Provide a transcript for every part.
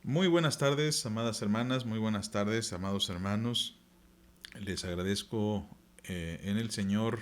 Muy buenas tardes, amadas hermanas, muy buenas tardes, amados hermanos. Les agradezco en el Señor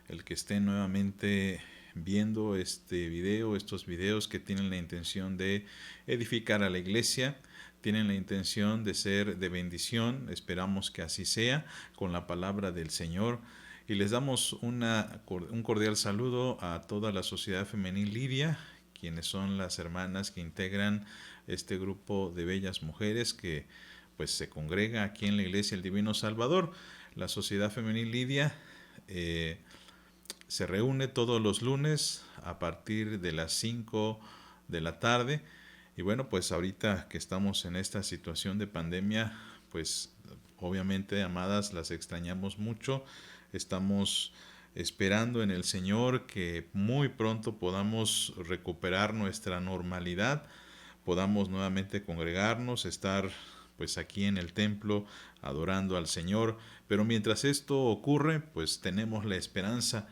el que estén nuevamente viendo este video, estos videos que tienen la intención de edificar a la iglesia, tienen la intención de ser de bendición, esperamos que así sea, con la palabra del Señor. Y les damos un cordial saludo a toda la Sociedad Femenil Lidia, quienes son las hermanas que integran este grupo de bellas mujeres que pues se congrega aquí en la Iglesia El Divino Salvador. La Sociedad Femenil Lidia se reúne todos los lunes a partir de las 5 de la tarde. Y bueno, pues ahorita que estamos en esta situación de pandemia, pues obviamente, amadas, las extrañamos mucho. Estamos esperando en el Señor que muy pronto podamos recuperar nuestra normalidad, podamos nuevamente congregarnos, estar pues aquí en el templo adorando al Señor. Pero mientras esto ocurre, pues tenemos la esperanza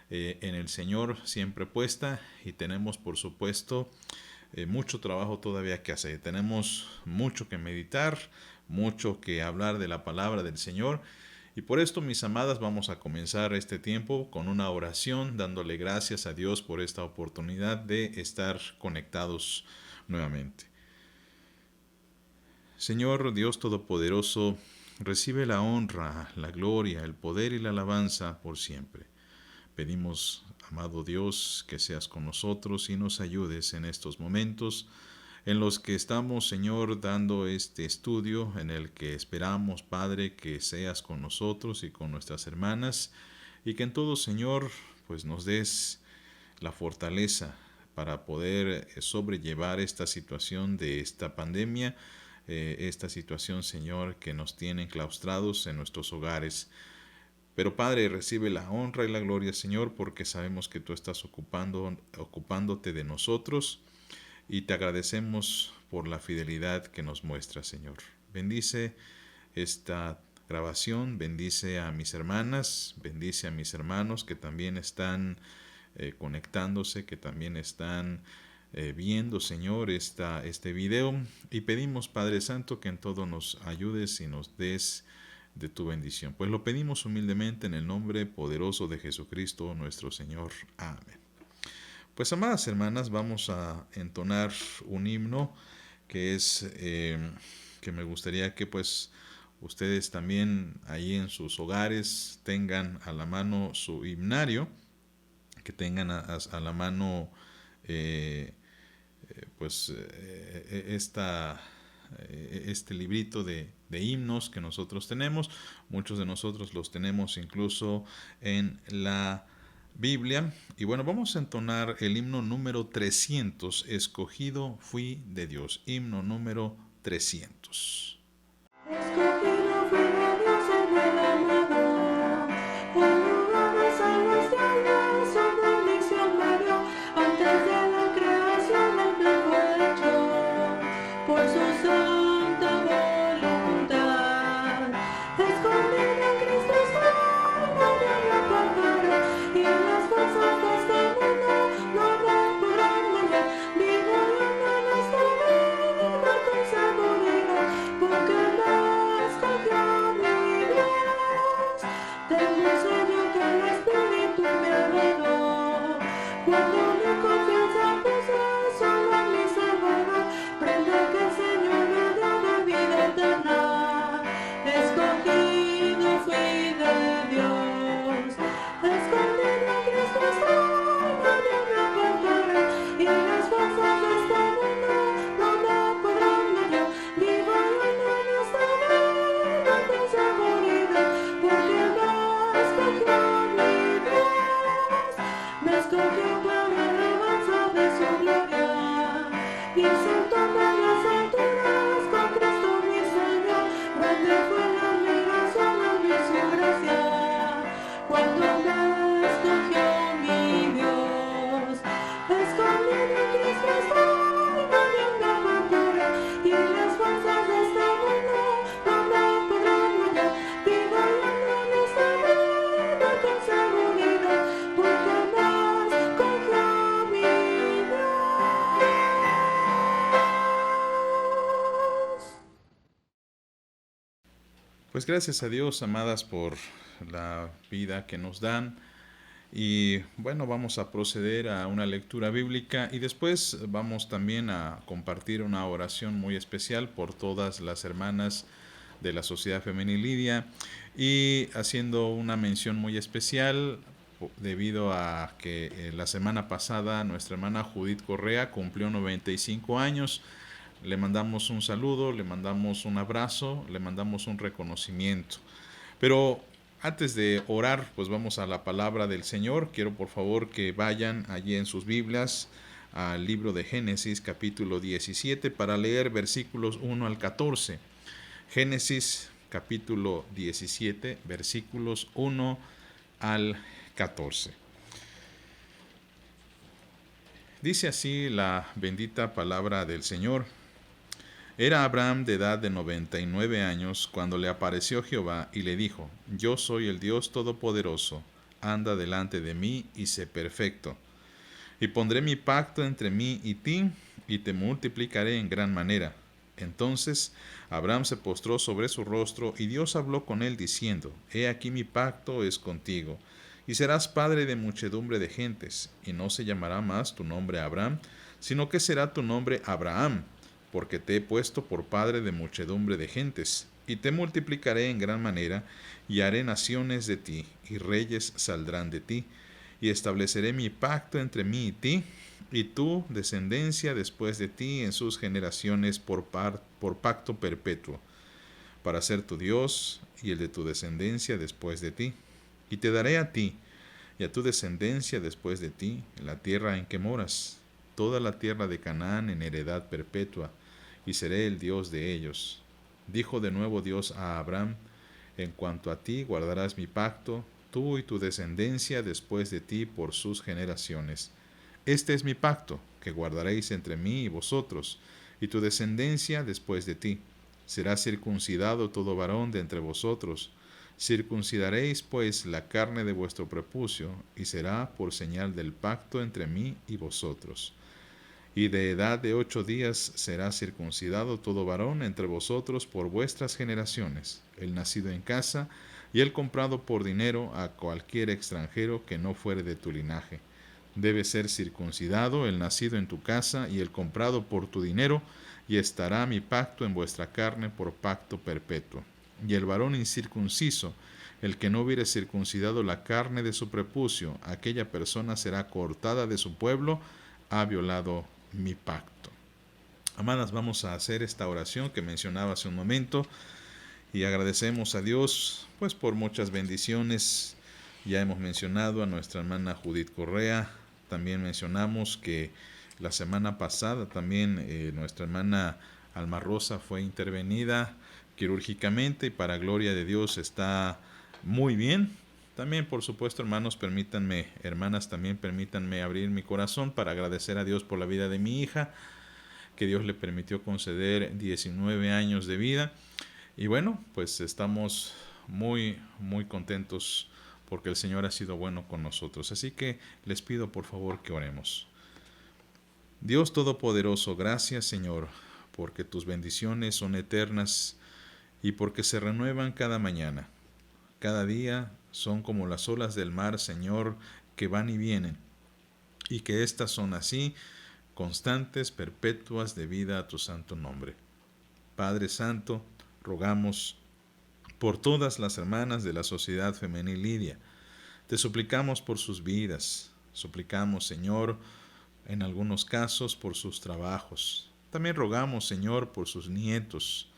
en el Señor siempre puesta, y tenemos por supuesto mucho trabajo todavía que hacer. Tenemos mucho que meditar, mucho que hablar de la palabra del Señor. Y por esto, mis amadas, vamos a comenzar este tiempo con una oración, dándole gracias a Dios por esta oportunidad de estar conectados nuevamente. Señor Dios Todopoderoso, recibe la honra, la gloria, el poder y la alabanza por siempre. Pedimos, amado Dios, que seas con nosotros y nos ayudes en estos momentos en los que estamos, Señor, dando este estudio, en el que esperamos, Padre, que seas con nosotros y con nuestras hermanas, y que en todo, Señor, pues nos des la fortaleza para poder sobrellevar esta situación de esta pandemia, esta situación, Señor, que nos tiene enclaustrados en nuestros hogares. Pero Padre, recibe la honra y la gloria, Señor, porque sabemos que tú estás ocupándote de nosotros, y te agradecemos por la fidelidad que nos muestras, Señor. Bendice esta grabación, bendice a mis hermanas, bendice a mis hermanos que también están conectándose, que también están viendo, Señor, este video. Y pedimos, Padre Santo, que en todo nos ayudes y nos des de tu bendición. Pues lo pedimos humildemente en el nombre poderoso de Jesucristo nuestro Señor. Amén. Pues, amadas hermanas, vamos a entonar un himno que es que me gustaría que pues ustedes también ahí en sus hogares tengan a la mano su himnario, que tengan a la mano este librito de himnos que nosotros tenemos. Muchos de nosotros los tenemos incluso en la Biblia. Y bueno, vamos a entonar el himno número 300, Escogido fui de Dios. Himno número 300. Escogido fui de Dios en el amado, en lugar de celestiales su bendición me dio, antes de la creación el plan fue hecho, por su santa voluntad. Escondido en Cristo estoy, nadie me apartará, y las fuerzas de este mundo no me podrán dañar. Vivo y ando en esta vida con seguridad, porque tengo un sello que el Espíritu me heredó. Cuando mi confianza puse solo en mi Salvador, prende que el Señor me dio de vida eterna. Escogido fui de Dios, escondido en Cristo estoy, nadie me apartará, y las fuerzas de este mundo no me podrán dañar. Vivo y ando en esta vida con seguridad, porque me escogió Pues gracias a Dios, amadas, por la vida que nos dan. Y bueno, vamos a proceder a una lectura bíblica y después vamos también a compartir una oración muy especial por todas las hermanas de la Sociedad Femenil Lidia y haciendo una mención muy especial debido a que la semana pasada nuestra hermana Judith Correa cumplió 95 años. Le mandamos un saludo, le mandamos un abrazo, le mandamos un reconocimiento. Pero antes de orar, pues vamos a la palabra del Señor. Quiero por favor que vayan allí en sus Biblias al libro de Génesis capítulo 17 para leer versículos 1 al 14. Génesis capítulo 17 versículos 1 al 14. Dice así la bendita palabra del Señor. Era Abraham de edad de 99 años cuando le apareció Jehová y le dijo: Yo soy el Dios Todopoderoso, anda delante de mí y sé perfecto. Y pondré mi pacto entre mí y ti, y te multiplicaré en gran manera. Entonces Abraham se postró sobre su rostro, y Dios habló con él diciendo: He aquí mi pacto es contigo, y serás padre de muchedumbre de gentes, y no se llamará más tu nombre Abraham, sino que será tu nombre Abraham, porque te he puesto por padre de muchedumbre de gentes, y te multiplicaré en gran manera, y haré naciones de ti, y reyes saldrán de ti, y estableceré mi pacto entre mí y ti, y tu descendencia después de ti en sus generaciones por pacto perpetuo, para ser tu Dios y el de tu descendencia después de ti. Y te daré a ti y a tu descendencia después de ti la tierra en que moras, toda la tierra de Canaán en heredad perpetua, y seré el Dios de ellos. Dijo de nuevo Dios a Abraham: En cuanto a ti guardarás mi pacto, tú y tu descendencia después de ti por sus generaciones. Este es mi pacto, que guardaréis entre mí y vosotros, y tu descendencia después de ti. Será circuncidado todo varón de entre vosotros. Circuncidaréis pues la carne de vuestro prepucio, y será por señal del pacto entre mí y vosotros. Y de edad de 8 días será circuncidado todo varón entre vosotros por vuestras generaciones, el nacido en casa y el comprado por dinero a cualquier extranjero que no fuere de tu linaje. Debe ser circuncidado el nacido en tu casa y el comprado por tu dinero, y estará mi pacto en vuestra carne por pacto perpetuo. Y el varón incircunciso, el que no hubiere circuncidado la carne de su prepucio, aquella persona será cortada de su pueblo, ha violado mi pacto. Amadas, vamos a hacer esta oración que mencionaba hace un momento y agradecemos a Dios pues por muchas bendiciones. Ya hemos mencionado a nuestra hermana Judith Correa, también mencionamos que la semana pasada también nuestra hermana Alma Rosa fue intervenida quirúrgicamente y para gloria de Dios está muy bien. También, por supuesto, hermanas, también permítanme abrir mi corazón para agradecer a Dios por la vida de mi hija, que Dios le permitió conceder 19 años de vida. Y bueno, pues estamos muy, muy contentos porque el Señor ha sido bueno con nosotros. Así que les pido por favor que oremos. Dios Todopoderoso, gracias Señor, porque tus bendiciones son eternas y porque se renuevan cada mañana. Cada día son como las olas del mar, Señor, que van y vienen, y que éstas son así, constantes, perpetuas, de vida a tu santo nombre. Padre Santo, rogamos por todas las hermanas de la Sociedad Femenil Lidia. Te suplicamos por sus vidas, suplicamos, Señor, en algunos casos por sus trabajos. También rogamos, Señor, por sus nietos,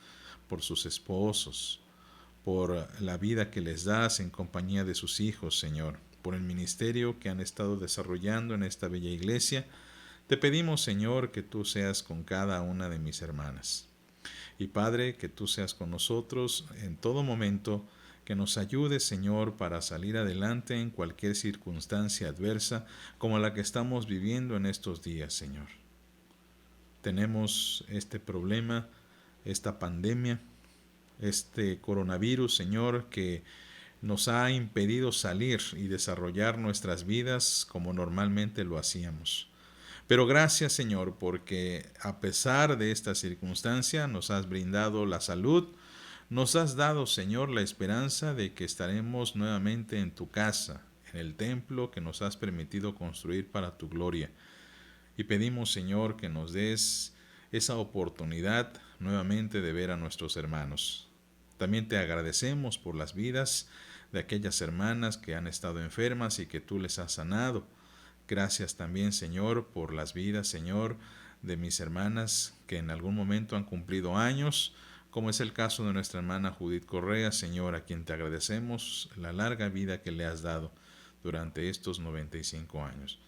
por sus esposos, por la vida que les das en compañía de sus hijos, Señor, por el ministerio que han estado desarrollando en esta bella iglesia. Te pedimos, Señor, que tú seas con cada una de mis hermanas. Y Padre, que tú seas con nosotros en todo momento, que nos ayudes, Señor, para salir adelante en cualquier circunstancia adversa como la que estamos viviendo en estos días, Señor. Tenemos este problema, esta pandemia, este coronavirus, Señor, que nos ha impedido salir y desarrollar nuestras vidas como normalmente lo hacíamos. Pero gracias, Señor, porque a pesar de esta circunstancia nos has brindado la salud, Nos has dado, Señor, la esperanza de que estaremos nuevamente en tu casa, en el templo que nos has permitido construir para tu gloria. Y pedimos, Señor, que nos des esa oportunidad nuevamente de ver a nuestros hermanos. También te agradecemos por las vidas de aquellas hermanas que han estado enfermas y que tú les has sanado. Gracias también, Señor, por las vidas, Señor, de mis hermanas que en algún momento han cumplido años, como es el caso de nuestra hermana Judith Correa, Señor, a quien te agradecemos la larga vida que le has dado durante estos 95 años.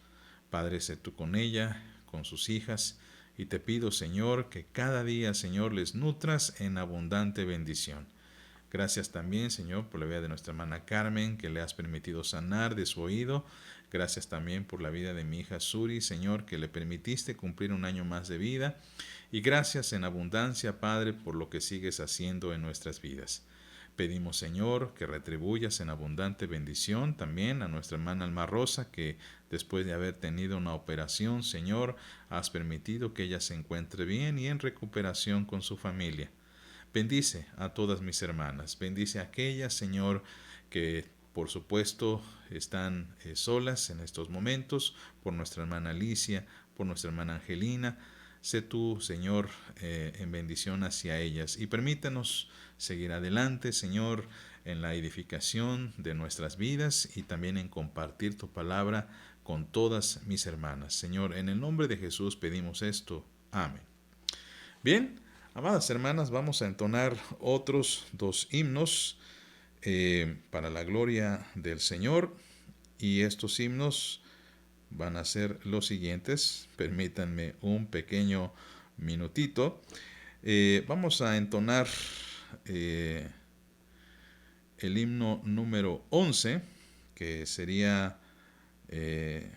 Padre, sé tú con ella, con sus hijas, y te pido, Señor, que cada día, Señor, les nutras en abundante bendición. Gracias también, Señor, por la vida de nuestra hermana Carmen, que le has permitido sanar de su oído. Gracias también por la vida de mi hija Suri, Señor, que le permitiste cumplir un año más de vida. Y gracias en abundancia, Padre, por lo que sigues haciendo en nuestras vidas. Pedimos, Señor, que retribuyas en abundante bendición también a nuestra hermana Alma Rosa, que después de haber tenido una operación, Señor, has permitido que ella se encuentre bien y en recuperación con su familia. Bendice a todas mis hermanas, bendice a aquellas, Señor, que por supuesto están solas en estos momentos, por nuestra hermana Alicia, por nuestra hermana Angelina. Sé tú, Señor, en bendición hacia ellas y permítanos seguir adelante, Señor, en la edificación de nuestras vidas y también en compartir tu palabra con todas mis hermanas. Señor, en el nombre de Jesús pedimos esto. Amén. Bien, amadas hermanas, vamos a entonar otros 2 himnos para la gloria del Señor, y estos himnos van a ser los siguientes. Permítanme un pequeño minutito. Vamos a entonar el himno número 11, que sería el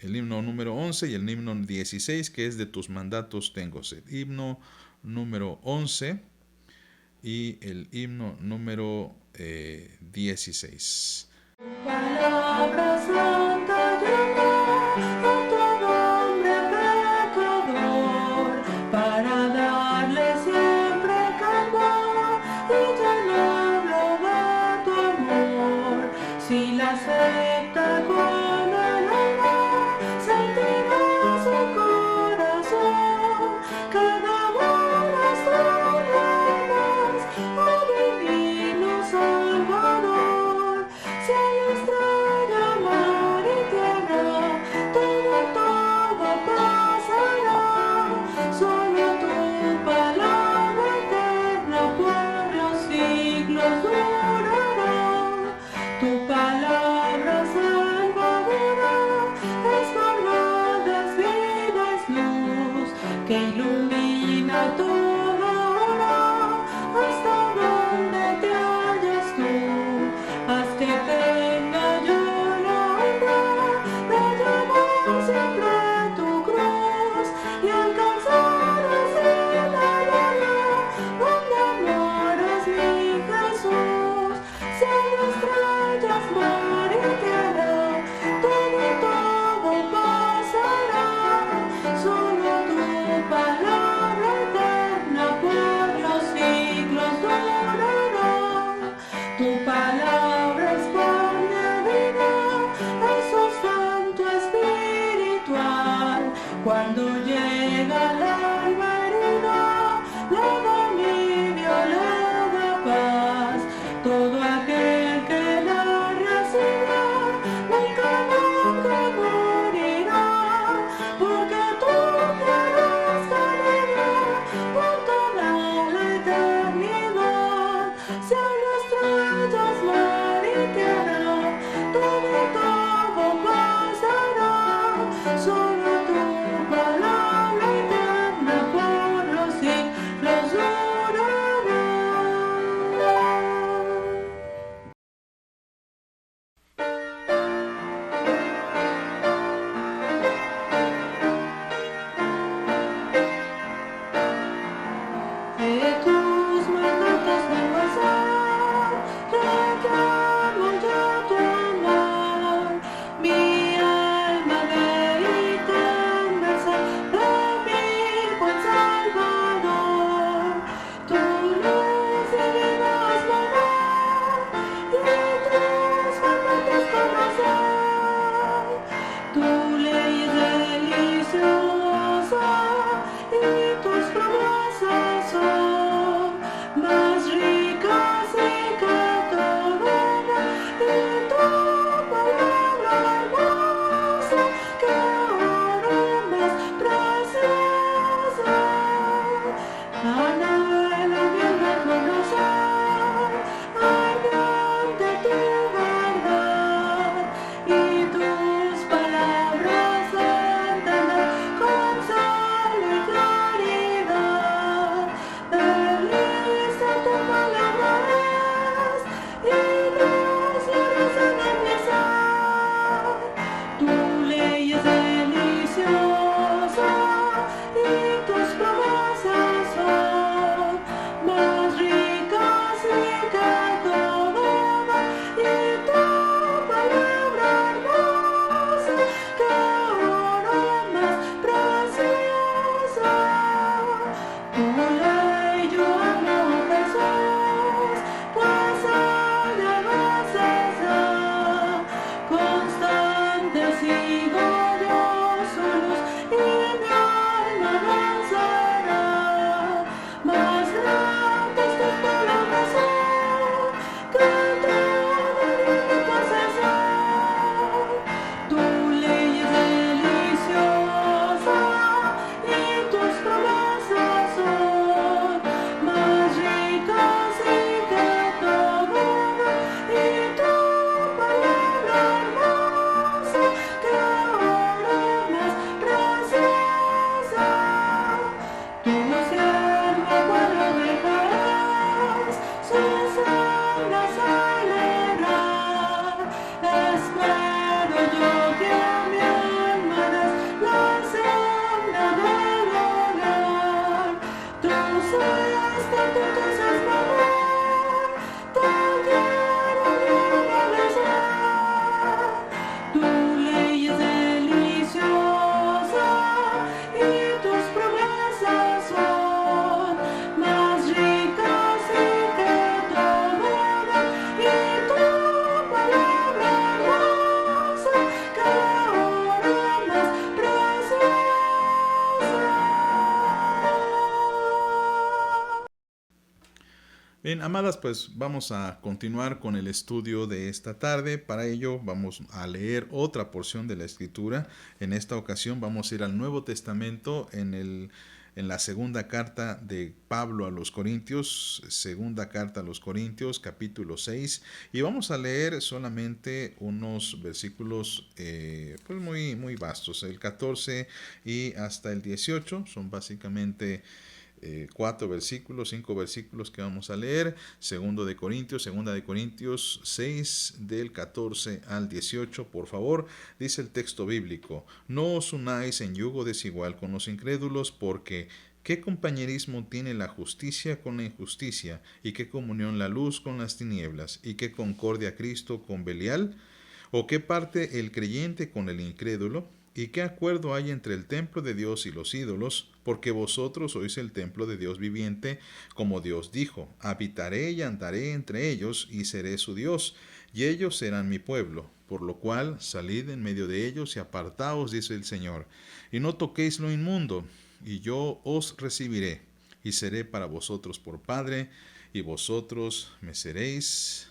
himno número 11 y el himno 16, que es de tus mandatos tengo sed. Himno número 11 y el himno número 16. Palabra santa llama a todo hombre pecador, para darle siempre calma y llenarlo de tu amor. Si la acepta con el alma, sentirá su corazón que de buenas almas, oh divino Salvador. Cielo, estrella, mar y tierra, todo pasará. Solo tu palabra eterna por los siglos durará. Tu palabra salvadora Bien, amadas, pues vamos a continuar con el estudio de esta tarde. Para ello vamos a leer otra porción de la Escritura. En esta ocasión vamos a ir al Nuevo Testamento en la segunda carta de Pablo a los Corintios, segunda carta a los Corintios, capítulo 6, y vamos a leer solamente unos versículos pues muy vastos, el 14 y hasta el 18, son básicamente 5 versículos que vamos a leer. Segunda de Corintios 6 del 14 al 18, por favor. Dice el texto bíblico: no os unáis en yugo desigual con los incrédulos, porque ¿qué compañerismo tiene la justicia con la injusticia? ¿Y qué comunión la luz con las tinieblas? ¿Y qué concordia Cristo con Belial? ¿O qué parte el creyente con el incrédulo? ¿Y qué acuerdo hay entre el templo de Dios y los ídolos? Porque vosotros sois el templo de Dios viviente, como Dios dijo: habitaré y andaré entre ellos, y seré su Dios, y ellos serán mi pueblo. Por lo cual, salid en medio de ellos y apartaos, dice el Señor, y no toquéis lo inmundo, y yo os recibiré, y seré para vosotros por Padre, y vosotros me seréis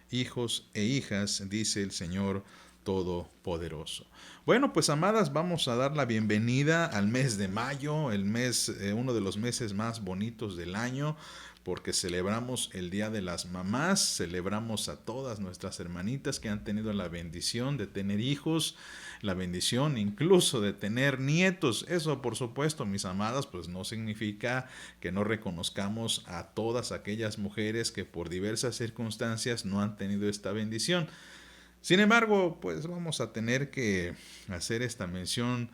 hijos e hijas, dice el Señor Todopoderoso. Bueno, pues amadas, vamos a dar la bienvenida al mes de mayo, el mes, uno de los meses más bonitos del año, porque celebramos el Día de las Mamás, celebramos a todas nuestras hermanitas que han tenido la bendición de tener hijos, la bendición incluso de tener nietos. Eso, por supuesto, mis amadas, pues no significa que no reconozcamos a todas aquellas mujeres que por diversas circunstancias no han tenido esta bendición. Sin embargo, pues vamos a tener que hacer esta mención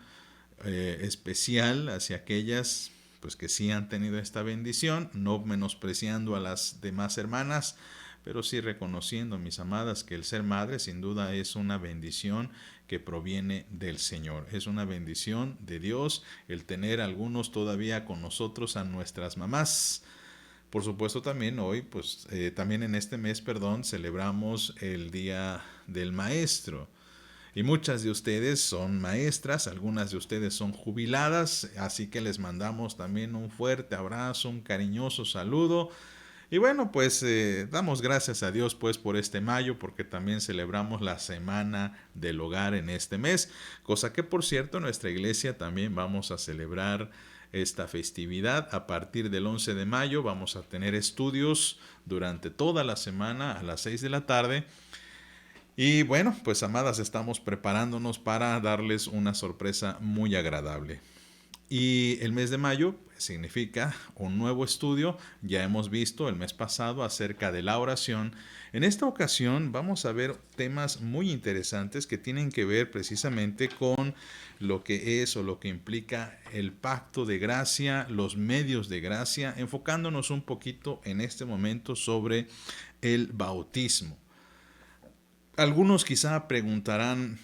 especial hacia aquellas pues que sí han tenido esta bendición, no menospreciando a las demás hermanas, pero sí reconociendo, mis amadas, que el ser madre sin duda es una bendición que proviene del Señor. Es una bendición de Dios el tener algunos todavía con nosotros a nuestras mamás. Por supuesto, también hoy, pues también en este mes, celebramos el Día del Maestro. Y muchas de ustedes son maestras, algunas de ustedes son jubiladas, así que les mandamos también un fuerte abrazo, un cariñoso saludo. Y bueno, pues damos gracias a Dios pues por este mayo, porque también celebramos la Semana del Hogar en este mes, cosa que por cierto en nuestra iglesia también vamos a celebrar esta festividad. A partir del 11 de mayo vamos a tener estudios durante toda la semana a las 6 de la tarde. Y bueno, pues amadas, estamos preparándonos para darles una sorpresa muy agradable. Y el mes de mayo significa un nuevo estudio. Ya hemos visto el mes pasado acerca de la oración. En esta ocasión vamos a ver temas muy interesantes que tienen que ver precisamente con lo que es o lo que implica el pacto de gracia, los medios de gracia, enfocándonos un poquito en este momento sobre el bautismo. Algunos quizá preguntarán: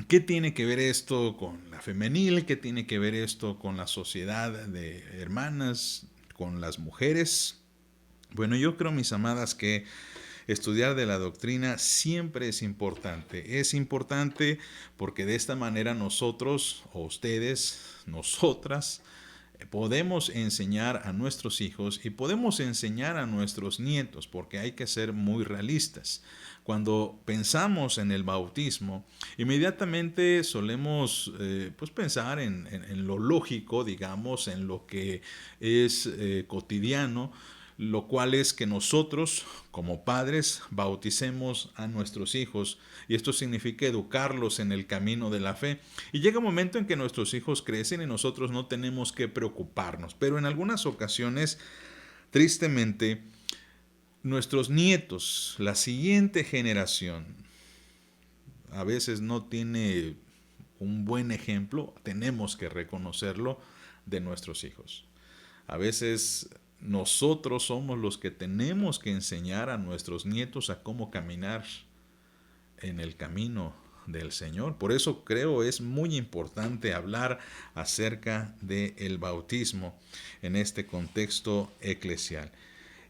¿qué tiene que ver esto con la femenil? ¿Qué tiene que ver esto con la sociedad de hermanas, con las mujeres? Bueno, yo creo, mis amadas, que estudiar de la doctrina siempre es importante. Es importante porque de esta manera nosotros, o ustedes, nosotras, podemos enseñar a nuestros hijos y podemos enseñar a nuestros nietos, porque hay que ser muy realistas. Cuando pensamos en el bautismo, inmediatamente solemos pues pensar en lo lógico, digamos, en lo que es cotidiano, lo cual es que nosotros, como padres, bauticemos a nuestros hijos, y esto significa educarlos en el camino de la fe. Y llega un momento en que nuestros hijos crecen y nosotros no tenemos que preocuparnos, pero en algunas ocasiones, tristemente, nuestros nietos, la siguiente generación, a veces no tiene un buen ejemplo, tenemos que reconocerlo, de nuestros hijos. A veces nosotros somos los que tenemos que enseñar a nuestros nietos a cómo caminar en el camino del Señor. Por eso creo es muy importante hablar acerca del bautismo en este contexto eclesial.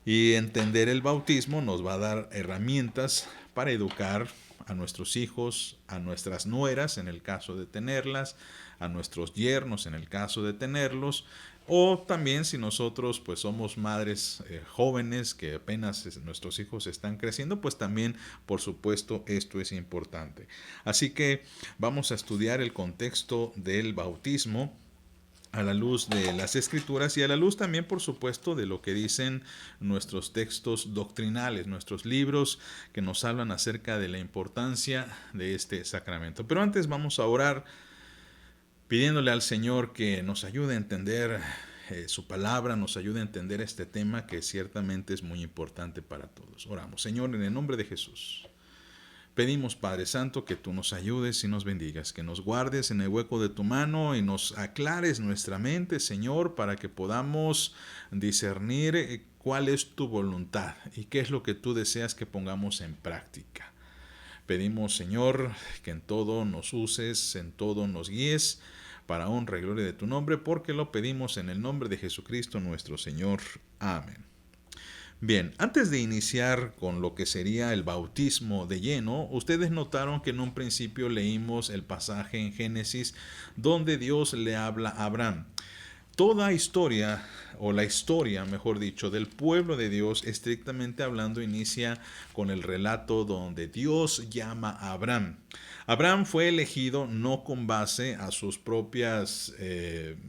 Y entender el bautismo nos va a dar herramientas para educar a nuestros hijos, a nuestras nueras en el caso de tenerlas, a nuestros yernos en el caso de tenerlos, o también si nosotros pues somos madres jóvenes que apenas nuestros hijos están creciendo, pues también por supuesto esto es importante. Así que vamos a estudiar el contexto del bautismo a la luz de las escrituras y a la luz también, por supuesto, de lo que dicen nuestros textos doctrinales, nuestros libros que nos hablan acerca de la importancia de este sacramento. Pero antes vamos a orar pidiéndole al Señor que nos ayude a entender su palabra, nos ayude a entender este tema que ciertamente es muy importante para todos. Oramos. Señor, en el nombre de Jesús. Pedimos, Padre Santo, que tú nos ayudes y nos bendigas, que nos guardes en el hueco de tu mano y nos aclares nuestra mente, Señor, para que podamos discernir cuál es tu voluntad y qué es lo que tú deseas que pongamos en práctica. Pedimos, Señor, que en todo nos uses, en todo nos guíes, para honra y gloria de tu nombre, porque lo pedimos en el nombre de Jesucristo nuestro Señor. Amén. Bien, antes de iniciar con lo que sería el bautismo de lleno, ustedes notaron que en un principio leímos el pasaje en Génesis donde Dios le habla a Abraham. Toda historia, o la historia, mejor dicho, del pueblo de Dios, estrictamente hablando, inicia con el relato donde Dios llama a Abraham. Abraham fue elegido no con base a sus propias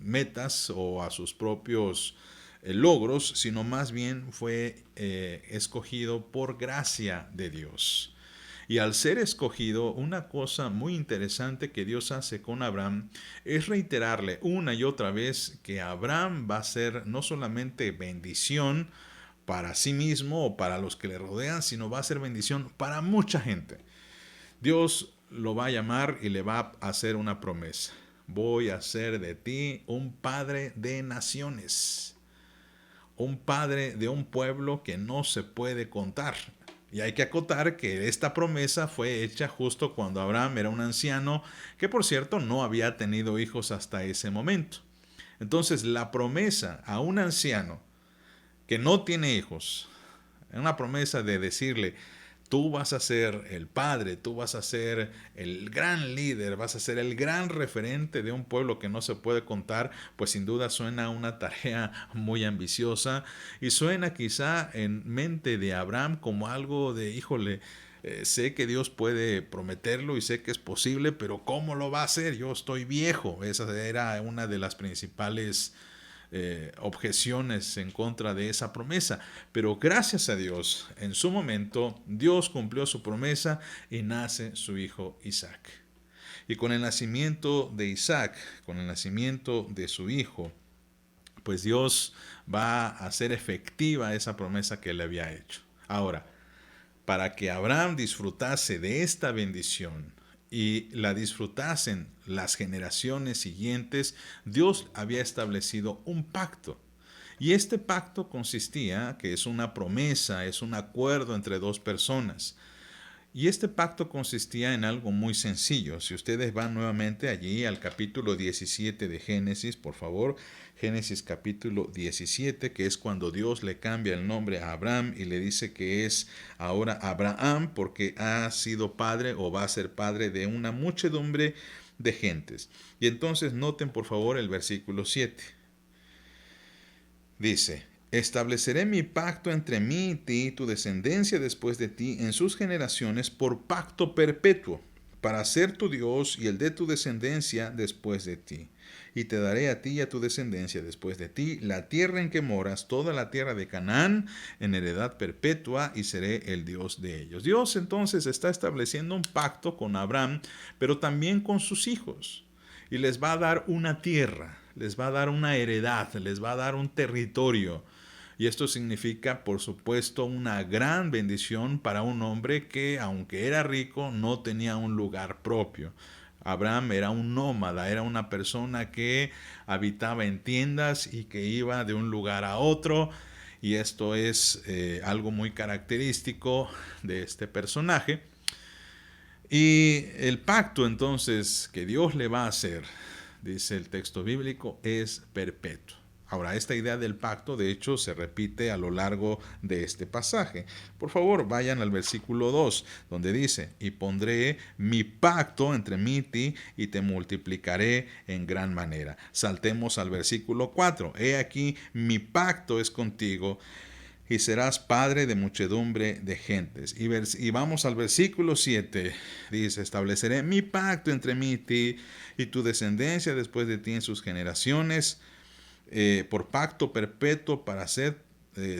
metas o a sus propios logros, sino más bien fue escogido por gracia de Dios. Y al ser escogido, una cosa muy interesante que Dios hace con Abraham es reiterarle una y otra vez que Abraham va a ser no solamente bendición para sí mismo o para los que le rodean, sino va a ser bendición para mucha gente. Dios lo va a llamar y le va a hacer una promesa. Voy a hacer de ti un padre de naciones. Un padre de un pueblo que no se puede contar. Y hay que acotar que esta promesa fue hecha justo cuando Abraham era un anciano, que por cierto no había tenido hijos hasta ese momento. Entonces la promesa a un anciano que no tiene hijos, una promesa de decirle, tú vas a ser el padre, tú vas a ser el gran líder, vas a ser el gran referente de un pueblo que no se puede contar, pues sin duda suena una tarea muy ambiciosa y suena quizá en mente de Abraham como algo de, híjole, sé que Dios puede prometerlo y sé que es posible, pero ¿cómo lo va a hacer? Yo estoy viejo. Esa era una de las principales objeciones en contra de esa promesa, pero gracias a Dios, en su momento, Dios cumplió su promesa y nace su hijo Isaac. Y con el nacimiento de Isaac, con el nacimiento de su hijo, pues Dios va a hacer efectiva esa promesa que le había hecho. Ahora, para que Abraham disfrutase de esta bendición, y la disfrutasen las generaciones siguientes, Dios había establecido un pacto. Y este pacto consistía, que es una promesa, es un acuerdo entre dos personas. Y este pacto consistía en algo muy sencillo. Si ustedes van nuevamente allí al capítulo 17 de Génesis, por favor, Génesis capítulo 17, que es cuando Dios le cambia el nombre a Abraham y le dice que es ahora Abraham porque ha sido padre o va a ser padre de una muchedumbre de gentes. Y entonces noten por favor el versículo 7. Dice, estableceré mi pacto entre mí y ti y tu descendencia después de ti en sus generaciones por pacto perpetuo, para ser tu Dios y el de tu descendencia después de ti. Y te daré a ti y a tu descendencia después de ti la tierra en que moras, toda la tierra de Canaán, en heredad perpetua, y seré el Dios de ellos. Dios entonces está estableciendo un pacto con Abraham, pero también con sus hijos. Y les va a dar una tierra, les va a dar una heredad, les va a dar un territorio. Y esto significa, por supuesto, una gran bendición para un hombre que, aunque era rico, no tenía un lugar propio. Abraham era un nómada, era una persona que habitaba en tiendas y que iba de un lugar a otro. Y esto es algo muy característico de este personaje. Y el pacto entonces que Dios le va a hacer, dice el texto bíblico, es perpetuo. Ahora, esta idea del pacto, de hecho, se repite a lo largo de este pasaje. Por favor, vayan al versículo 2, donde dice, y pondré mi pacto entre mí y ti, y te multiplicaré en gran manera. Saltemos al versículo 4. He aquí, mi pacto es contigo, y serás padre de muchedumbre de gentes. Y vamos al versículo 7. Dice, estableceré mi pacto entre mí y ti, y tu descendencia después de ti en sus generaciones, por pacto perpetuo para ser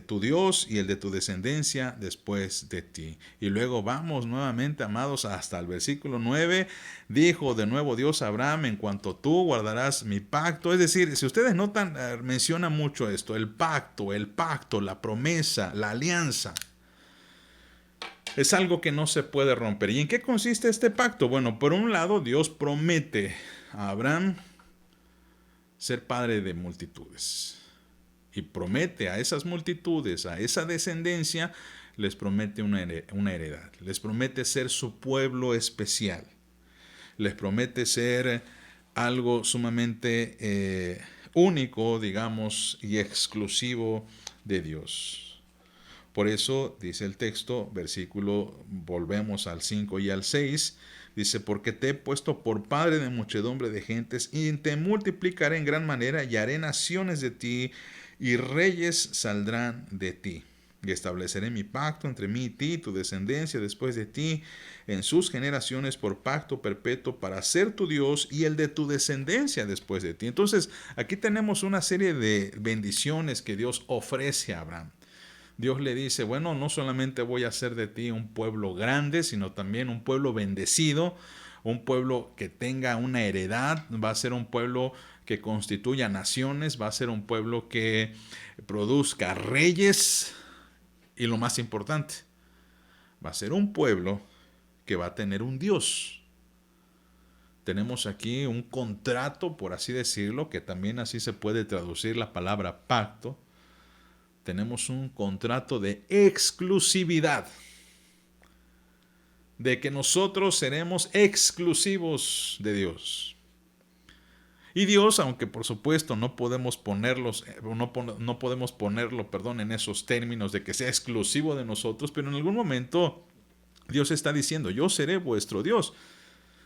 tu Dios y el de tu descendencia después de ti. Y luego vamos nuevamente, amados, hasta el versículo 9. Dijo de nuevo Dios a Abraham, en cuanto tú guardarás mi pacto. Es decir, si ustedes notan, menciona mucho esto, el pacto, la promesa, la alianza. Es algo que no se puede romper. ¿Y en qué consiste este pacto? Bueno, por un lado, Dios promete a Abraham ser padre de multitudes. Y promete a esas multitudes, a esa descendencia, les promete una heredad. Les promete ser su pueblo especial. Les promete ser algo sumamente único, digamos, y exclusivo de Dios. Por eso, dice el texto, versículo, volvemos al 5 y al 6, dice, porque te he puesto por padre de muchedumbre de gentes, y te multiplicaré en gran manera, y haré naciones de ti, y reyes saldrán de ti. Y estableceré mi pacto entre mí y ti, tu descendencia después de ti, en sus generaciones por pacto perpetuo para ser tu Dios y el de tu descendencia después de ti. Entonces, aquí tenemos una serie de bendiciones que Dios ofrece a Abraham. Dios le dice, bueno, no solamente voy a hacer de ti un pueblo grande, sino también un pueblo bendecido, un pueblo que tenga una heredad, va a ser un pueblo que constituya naciones, va a ser un pueblo que produzca reyes y lo más importante, va a ser un pueblo que va a tener un Dios. Tenemos aquí un contrato, por así decirlo, que también así se puede traducir la palabra pacto. Tenemos un contrato de exclusividad, de que nosotros seremos exclusivos de Dios. Y Dios, aunque por supuesto no podemos ponerlo, en esos términos de que sea exclusivo de nosotros, pero en algún momento Dios está diciendo, yo seré vuestro Dios.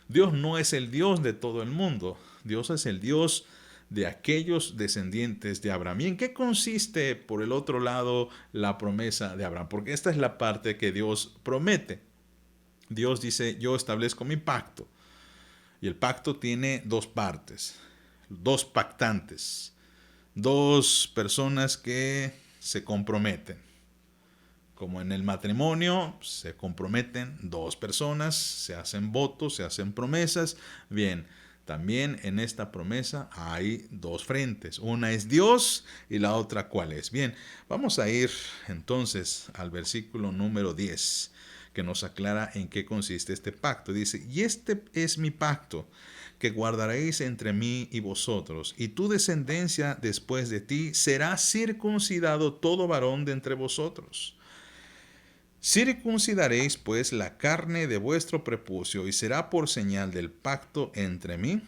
Dios no es el Dios de todo el mundo, Dios es el Dios de aquellos descendientes de Abraham. ¿Y en qué consiste, por el otro lado, la promesa de Abraham? Porque esta es la parte que Dios promete. Dios dice, yo establezco mi pacto. Y el pacto tiene dos partes, dos pactantes, dos personas que se comprometen. Como en el matrimonio, se comprometen dos personas, se hacen votos, se hacen promesas. Bien, también en esta promesa hay dos frentes. Una es Dios y la otra ¿cuál es? Bien, vamos a ir entonces al versículo número 10, que nos aclara en qué consiste este pacto. Dice, y este es mi pacto, que guardaréis entre mí y vosotros, y tu descendencia después de ti será circuncidado todo varón de entre vosotros. Circuncidaréis pues la carne de vuestro prepucio, y será por señal del pacto entre mí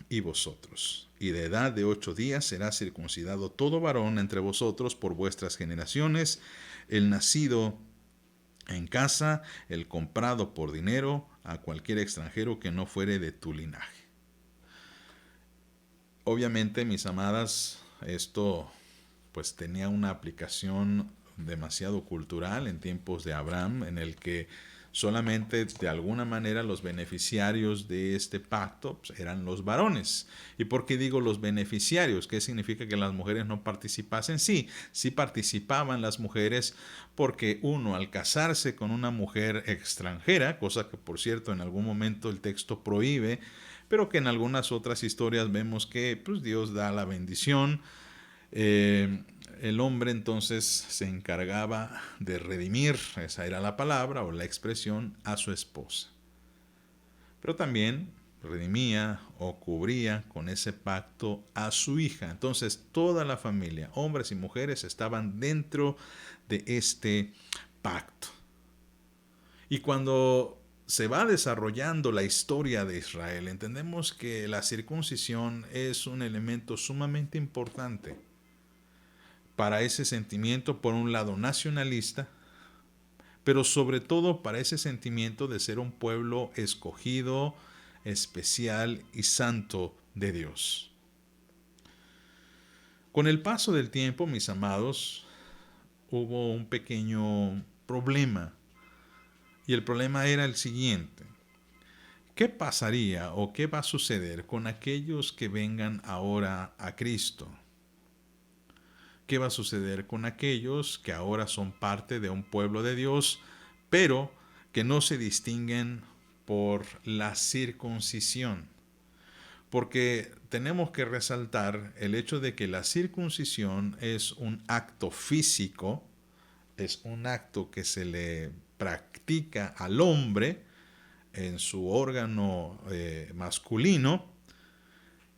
y vosotros. Y de edad de 8 días será circuncidado todo varón entre vosotros por vuestras generaciones, el nacido en casa, el comprado por dinero, a cualquier extranjero que no fuere de tu linaje. Obviamente, mis amadas, esto pues tenía una aplicación demasiado cultural en tiempos de Abraham, en el que solamente de alguna manera los beneficiarios de este pacto pues, eran los varones. ¿Y por qué digo los beneficiarios? ¿Qué significa que las mujeres no participasen? Sí, sí participaban las mujeres, porque uno, al casarse con una mujer extranjera, cosa que por cierto en algún momento el texto prohíbe, pero que en algunas otras historias vemos que pues, Dios da la bendición. El hombre entonces se encargaba de redimir, esa era la palabra o la expresión, a su esposa. Pero también redimía o cubría con ese pacto a su hija. Entonces toda la familia, hombres y mujeres, estaban dentro de este pacto. Y cuando se va desarrollando la historia de Israel, entendemos que la circuncisión es un elemento sumamente importante. para ese sentimiento, por un lado, nacionalista, pero sobre todo para ese sentimiento de ser un pueblo escogido, especial y santo de Dios. Con el paso del tiempo, mis amados, hubo un pequeño problema. Y el problema era el siguiente. ¿Qué pasaría o qué va a suceder con aquellos que vengan ahora a Cristo? ¿Qué va a suceder con aquellos que ahora son parte de un pueblo de Dios, pero que no se distinguen por la circuncisión? Porque tenemos que resaltar el hecho de que la circuncisión es un acto físico, es un acto que se le practica al hombre en su órgano masculino,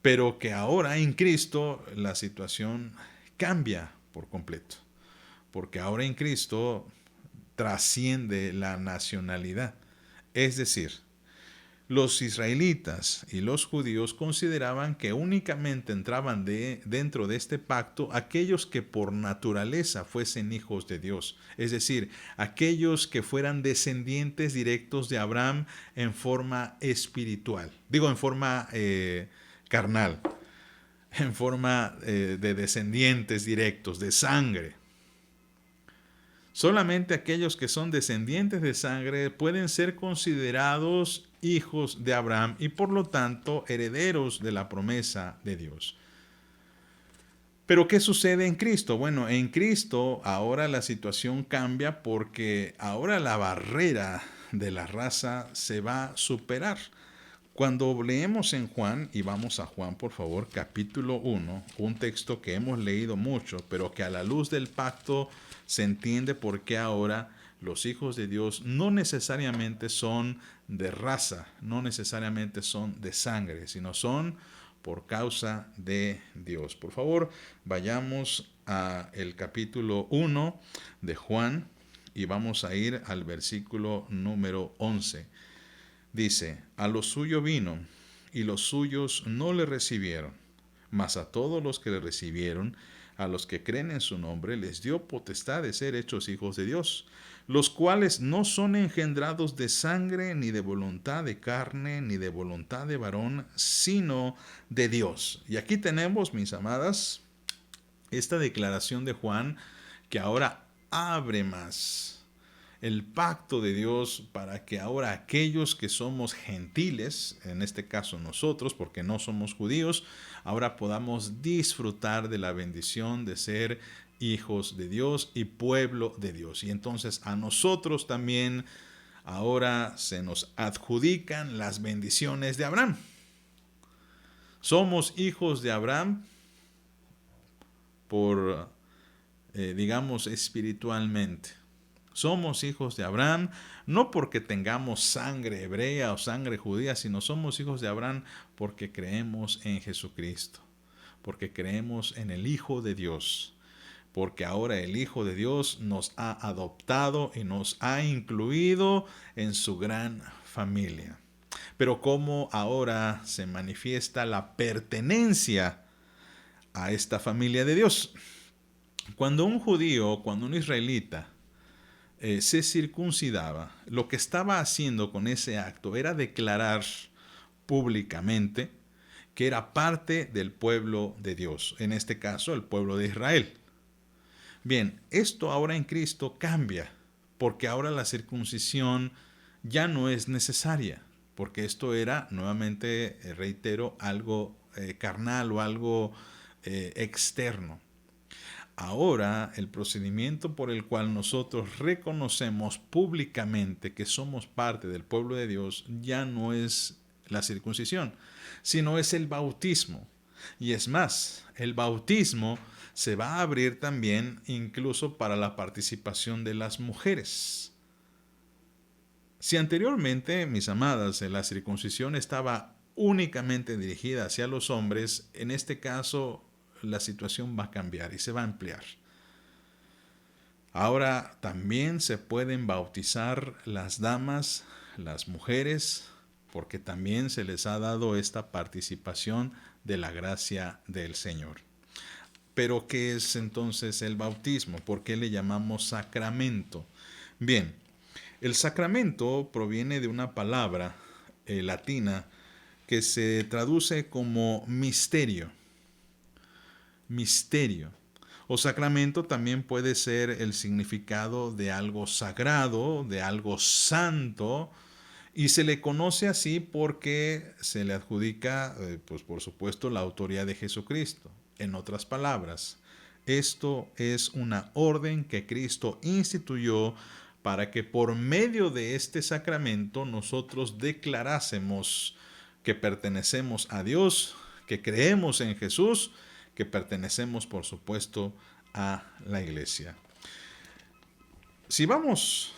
pero que ahora en Cristo la situación cambia por completo, porque ahora en Cristo trasciende la nacionalidad. Es decir, los israelitas y los judíos consideraban que únicamente entraban dentro de este pacto aquellos que por naturaleza fuesen hijos de Dios, es decir, aquellos que fueran descendientes directos de Abraham en forma espiritual, digo en forma carnal, en forma de descendientes directos, de sangre. Solamente aquellos que son descendientes de sangre pueden ser considerados hijos de Abraham y por lo tanto herederos de la promesa de Dios. Pero ¿qué sucede en Cristo? Bueno, en Cristo ahora la situación cambia porque ahora la barrera de la raza se va a superar. Cuando leemos en Juan, y vamos a Juan por favor, capítulo 1, un texto que hemos leído mucho, pero que a la luz del pacto se entiende por qué ahora los hijos de Dios no necesariamente son de raza, no necesariamente son de sangre, sino son por causa de Dios. Por favor, vayamos al capítulo 1 de Juan y vamos a ir al versículo número 11. Dice, a lo suyo vino, y los suyos no le recibieron, mas a todos los que le recibieron, a los que creen en su nombre, les dio potestad de ser hechos hijos de Dios, los cuales no son engendrados de sangre, ni de voluntad de carne, ni de voluntad de varón, sino de Dios. Y aquí tenemos, mis amadas, esta declaración de Juan que ahora abre más el pacto de Dios para que ahora aquellos que somos gentiles, en este caso nosotros, porque no somos judíos, ahora podamos disfrutar de la bendición de ser hijos de Dios y pueblo de Dios. Y entonces a nosotros también ahora se nos adjudican las bendiciones de Abraham. Somos hijos de Abraham por, digamos, espiritualmente. Somos hijos de Abraham, no porque tengamos sangre hebrea o sangre judía, sino somos hijos de Abraham porque creemos en Jesucristo, porque creemos en el Hijo de Dios, porque ahora el Hijo de Dios nos ha adoptado y nos ha incluido en su gran familia. Pero ¿cómo ahora se manifiesta la pertenencia a esta familia de Dios? Cuando un judío, cuando un israelita se circuncidaba, lo que estaba haciendo con ese acto era declarar públicamente que era parte del pueblo de Dios, en este caso el pueblo de Israel. Bien, esto ahora en Cristo cambia, porque ahora la circuncisión ya no es necesaria, porque esto era, nuevamente reitero, algo carnal o algo externo. Ahora, el procedimiento por el cual nosotros reconocemos públicamente que somos parte del pueblo de Dios ya no es la circuncisión, sino es el bautismo. Y es más, el bautismo se va a abrir también incluso para la participación de las mujeres. Si anteriormente, mis amadas, la circuncisión estaba únicamente dirigida hacia los hombres, en este caso la situación va a cambiar y se va a ampliar. Ahora también se pueden bautizar las damas, las mujeres, porque también se les ha dado esta participación de la gracia del Señor. Pero ¿qué es entonces el bautismo? ¿Por qué le llamamos sacramento? Bien, el sacramento proviene de una palabra latina que se traduce como misterio. Misterio. O sacramento también puede ser el significado de algo sagrado, de algo santo, y se le conoce así porque se le adjudica, pues por supuesto, la autoría de Jesucristo. En otras palabras, esto es una orden que Cristo instituyó para que por medio de este sacramento nosotros declarásemos que pertenecemos a Dios, que creemos en Jesús, que pertenecemos, por supuesto, a la iglesia. Si vamos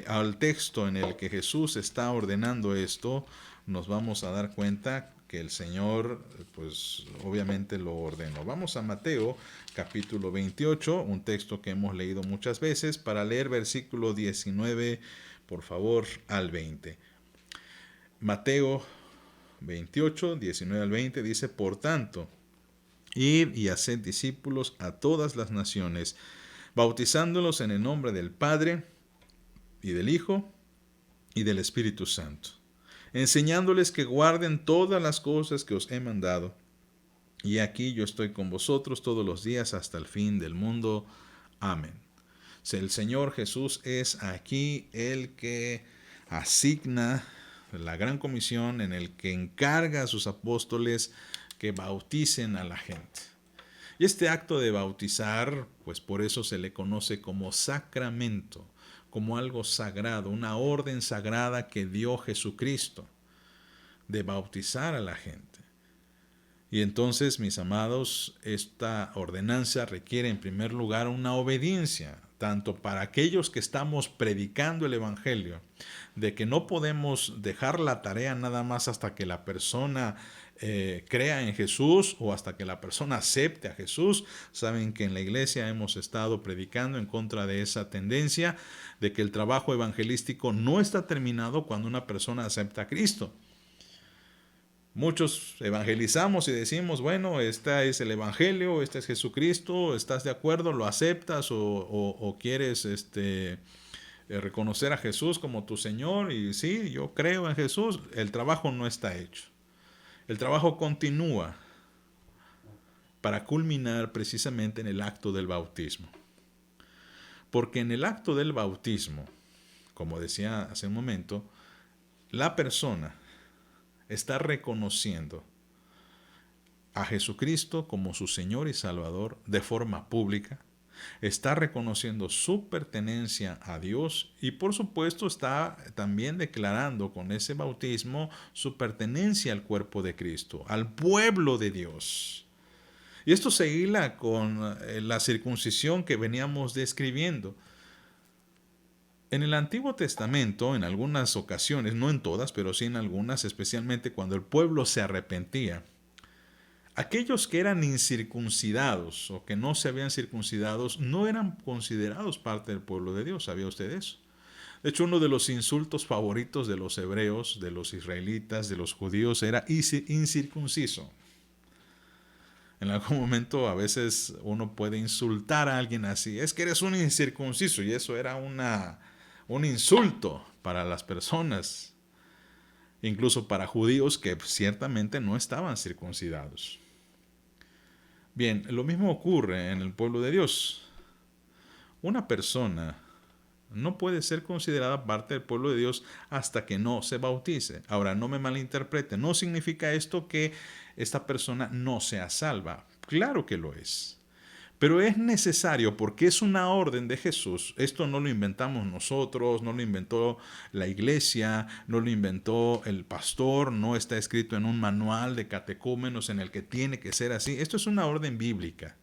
al texto en el que Jesús está ordenando esto, nos vamos a dar cuenta que el Señor, pues obviamente lo ordenó. Vamos a Mateo capítulo 28, un texto que hemos leído muchas veces, para leer versículo 19, por favor, al 20. Mateo 28, 19 al 20 dice: por tanto, id y haced discípulos a todas las naciones, bautizándolos en el nombre del Padre, y del Hijo, y del Espíritu Santo, enseñándoles que guarden todas las cosas que os he mandado. Y aquí yo estoy con vosotros todos los días hasta el fin del mundo. Amén. El Señor Jesús es aquí el que asigna la gran comisión, en el que encarga a sus apóstoles que bauticen a la gente. Y este acto de bautizar, pues por eso se le conoce como sacramento, como algo sagrado, una orden sagrada que dio Jesucristo de bautizar a la gente. Y entonces, mis amados, esta ordenanza requiere en primer lugar una obediencia, tanto para aquellos que estamos predicando el Evangelio, de que no podemos dejar la tarea nada más hasta que la persona crea en Jesús o hasta que la persona acepte a Jesús. Saben que en la iglesia hemos estado predicando en contra de esa tendencia de que el trabajo evangelístico no está terminado cuando una persona acepta a Cristo. Muchos evangelizamos y decimos, bueno, este es el Evangelio, este es Jesucristo, ¿estás de acuerdo? ¿Lo aceptas o quieres reconocer a Jesús como tu Señor? Y sí, yo creo en Jesús. El trabajo no está hecho. El trabajo continúa para culminar precisamente en el acto del bautismo. Porque en el acto del bautismo, como decía hace un momento, la persona está reconociendo a Jesucristo como su Señor y Salvador de forma pública, está reconociendo su pertenencia a Dios y por supuesto está también declarando con ese bautismo su pertenencia al cuerpo de Cristo, al pueblo de Dios. Y esto se hila con la circuncisión que veníamos describiendo. En el Antiguo Testamento, en algunas ocasiones, no en todas, pero sí en algunas, especialmente cuando el pueblo se arrepentía, aquellos que eran incircuncidados o que no se habían circuncidados no eran considerados parte del pueblo de Dios. ¿Sabía usted eso? De hecho, uno de los insultos favoritos de los hebreos, de los israelitas, de los judíos, era incircunciso. En algún momento a veces uno puede insultar a alguien así. Es que eres un incircunciso, y eso era un insulto para las personas, incluso para judíos que ciertamente no estaban circuncidados. Bien, lo mismo ocurre en el pueblo de Dios. Una persona no puede ser considerada parte del pueblo de Dios hasta que no se bautice. Ahora, no me malinterprete, no significa esto que esta persona no sea salva. Claro que lo es. Pero es necesario porque es una orden de Jesús. Esto no lo inventamos nosotros, no lo inventó la iglesia, no lo inventó el pastor, no está escrito en un manual de catecúmenos en el que tiene que ser así. Esto es una orden bíblica.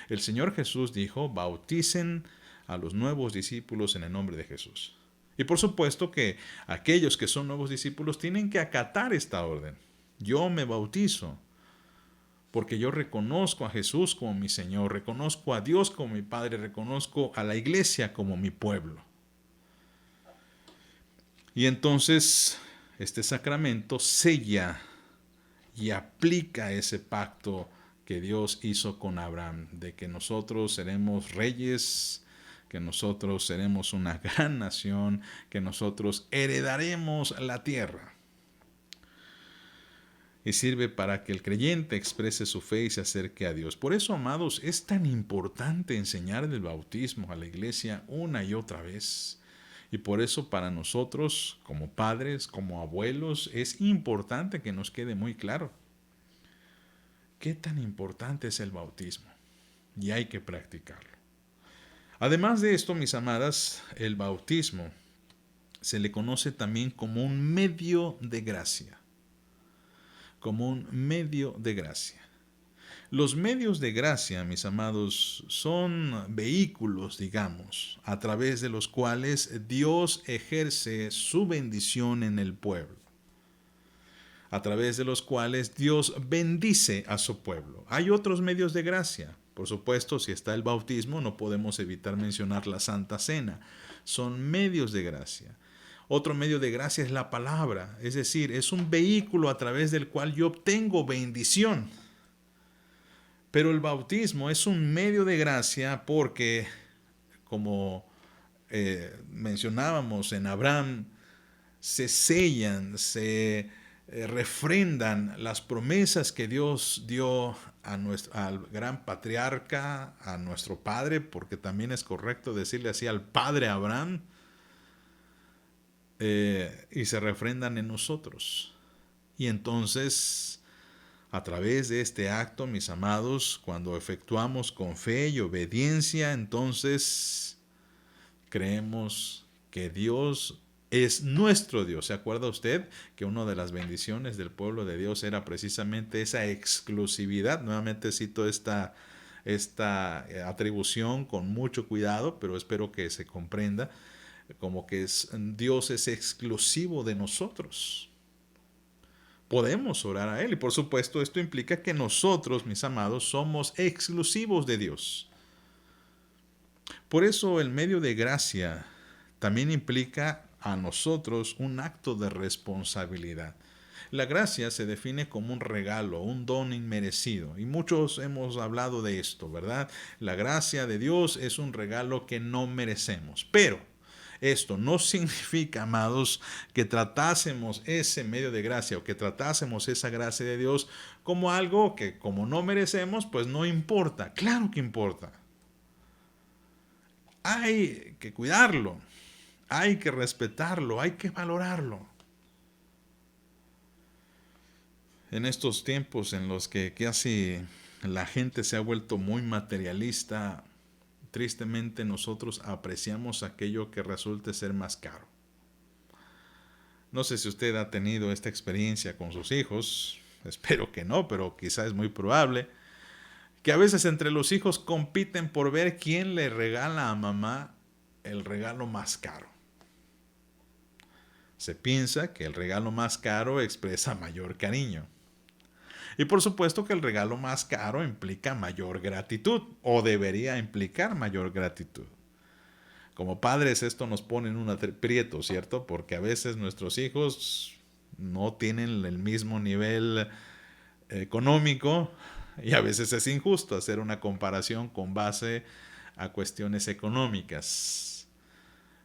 El Señor Jesús dijo, bauticen a los nuevos discípulos en el nombre de Jesús. Y por supuesto que aquellos que son nuevos discípulos tienen que acatar esta orden. Yo me bautizo porque yo reconozco a Jesús como mi Señor, reconozco a Dios como mi Padre, reconozco a la iglesia como mi pueblo. Y entonces este sacramento sella y aplica ese pacto que Dios hizo con Abraham, de que nosotros seremos reyes, que nosotros seremos una gran nación, que nosotros heredaremos la tierra. Y sirve para que el creyente exprese su fe y se acerque a Dios. Por eso, amados, es tan importante enseñar del bautismo a la iglesia una y otra vez. Y por eso para nosotros, como padres, como abuelos, es importante que nos quede muy claro qué tan importante es el bautismo. Y hay que practicarlo. Además de esto, mis amadas, el bautismo se le conoce también como un medio de gracia. Como un medio de gracia. Los medios de gracia, mis amados, son vehículos, digamos, a través de los cuales Dios ejerce su bendición en el pueblo. A través de los cuales Dios bendice a su pueblo. Hay otros medios de gracia. Por supuesto, si está el bautismo, no podemos evitar mencionar la Santa Cena. Son medios de gracia. Otro medio de gracia es la palabra, es decir, es un vehículo a través del cual yo obtengo bendición. Pero el bautismo es un medio de gracia porque, como mencionábamos en Abraham, se sellan, se refrendan las promesas que Dios dio al gran patriarca, a nuestro padre, porque también es correcto decirle así al padre Abraham, y se refrendan en nosotros. Y entonces, a través de este acto, mis amados, cuando efectuamos con fe y obediencia, entonces creemos que Dios es nuestro Dios. ¿Se acuerda usted que una de las bendiciones del pueblo de Dios era precisamente esa exclusividad? Nuevamente cito esta atribución con mucho cuidado, pero espero que se comprenda, como que Dios es exclusivo de nosotros. Podemos orar a Él y por supuesto esto implica que nosotros, mis amados, somos exclusivos de Dios. Por eso el medio de gracia también implica a nosotros un acto de responsabilidad. La gracia se define como un regalo, un don inmerecido. Y muchos hemos hablado de esto, ¿verdad? La gracia de Dios es un regalo que no merecemos. Pero esto no significa, amados, que tratásemos ese medio de gracia o que tratásemos esa gracia de Dios como algo que como no merecemos, pues no importa. Claro que importa. Hay que cuidarlo, hay que respetarlo, hay que valorarlo. En estos tiempos en los que casi la gente se ha vuelto muy materialista, tristemente nosotros apreciamos aquello que resulte ser más caro. No sé si usted ha tenido esta experiencia con sus hijos, espero que no, pero quizá es muy probable, que a veces entre los hijos compiten por ver quién le regala a mamá el regalo más caro. Se piensa que el regalo más caro expresa mayor cariño. Y por supuesto que el regalo más caro implica mayor gratitud, o debería implicar mayor gratitud. Como padres esto nos pone en un aprieto, ¿cierto? Porque a veces nuestros hijos no tienen el mismo nivel económico y a veces es injusto hacer una comparación con base a cuestiones económicas.